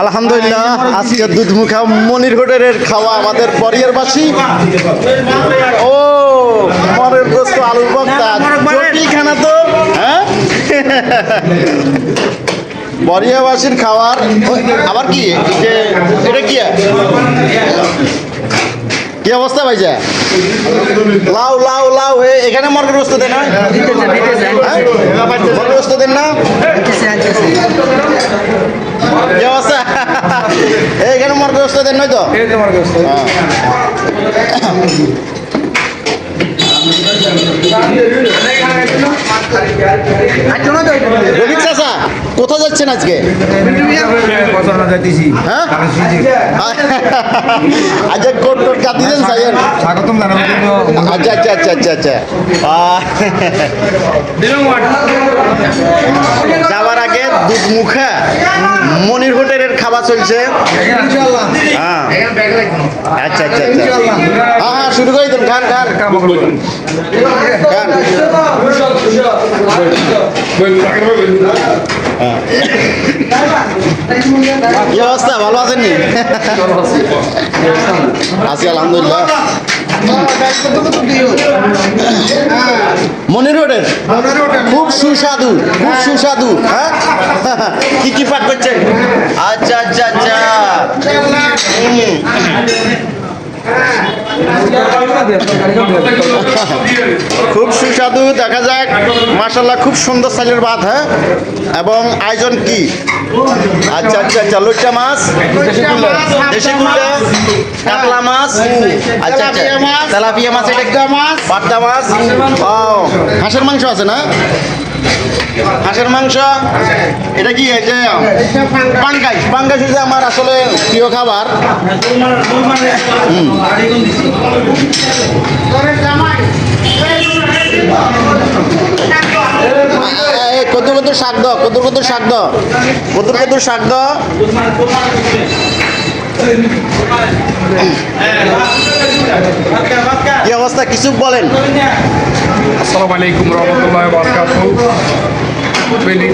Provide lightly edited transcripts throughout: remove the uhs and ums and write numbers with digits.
আলহামদুলিল্লাহ, আজকে দুধমুখা মনির হোটেলের খাওয়া আমাদের পরিবারবাসী। ও মনের গোস্ত আলুর ভর্তা জটিল খানা তো, হ্যাঁ পরিবারবাসীর খাওয়ার। আবার কি যে এটা কি অবস্থা ভাইজা? লাউ লাউ লাউ এখানে মর্গের বস্তু দেন না, মর্গের বস্তু দেন না, কি অবস্থা? এখানে মর্গের বস্তু দেন নয় তো? রফিক চাচা কোথায় যাচ্ছেন আজকে? হ্যাঁ আচ্ছা, কোট টোট কাটি দেন সাইয়ের স্বাগতম জানানোর জন্য। আচ্ছা আচ্ছা আচ্ছা আচ্ছা আচ্ছা যাওয়ার আগে দুধমুখা মনির হোটেলের খাবার চলছে। হ্যাঁ আচ্ছা আচ্ছা আচ্ছা, হ্যাঁ হ্যাঁ শুরু করে দেন। খান খান খান। কি অবস্থা, ভালো আছেন নি? আছি আলহামদুলিল্লাহ। মনির হোটেল খুব সুস্বাদু, খুব সুস্বাদু। হ্যাঁ কি কি পাক করছেন? আচ্ছা আচ্ছা আচ্ছা, খুব সুস্বাদু। দেখা যাক মাশাআল্লাহ, খুব সুন্দর সাইলের ভাত। হ্যাঁ এবং আয়োজন কি? আচ্ছা আচ্ছা আচ্ছা, লইট্টা মাছ, দেশি কুল্লা, কাতলা মাছ, আচ্ছা আচ্ছা তেলাপিয়া মাছ, এটা পাট্টা মাছ, ও হাঁসের মাংস আছে না? হাঁসের মাংস, এটা কি এই যে পাঙ্গাস? পাঙ্গাস হচ্ছে আমার আসলে প্রিয় খাবার। কদুর কদুর শাক দ, কদুর কদুর শাক দ, কদুর কদুর শাক দ। কি অবস্থা, কিছু বলেন? আসসালামু আলাইকুম রহমতুল্লাহ বারাকাতুহু।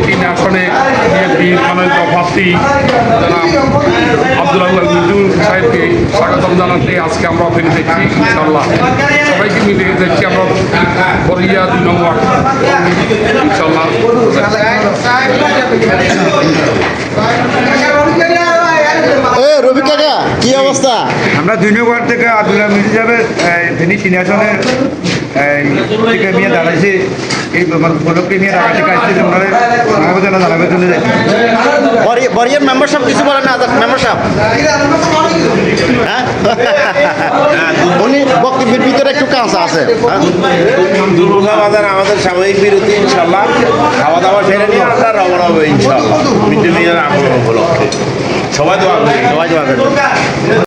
তিন আসনে বিএনপি মনোনীত প্রার্থী জনাব আব্দুল আউয়াল মিন্টু সাহেবকে স্বাগতম জানাতে আজকে আমরা ওখানে দেখছি। ইনশাআল্লাহ সবাইকে মিলে দেখছি আমরা বরিয়া 2 নম্বর ইনশাআল্লাহ। রবি কাকা কি অবস্থা? আমরা 2 নম্বর থেকে আব্দুল্লাহ মিন্টু সাহেবের তিনি 3 আসনে থেকে নিয়ে দাঁড়াইছি। এই উপলক্ষে নিয়ে দাঁড়াইছে কাজটি আমরা জানাবের জন্য যাচ্ছি। বরিয়ার মেম্বারশিপ কিছু বলেন না? মেম্বারশিপ হ্যাঁ উনি বক্তব্যের ভিতরে একটু কাঁচা আছে। দুর্গা বাজার আমাদের সাময়িক বিরতি, ইনশাল্লাহ খাওয়া দাওয়া সেরে নিয়ে আমরা রওনা হবো ইনশাল্লাহ মিড ডে মিলের আগমন উপলক্ষে। সবাই দোয়া করি, সবাই দোয়া করবেন।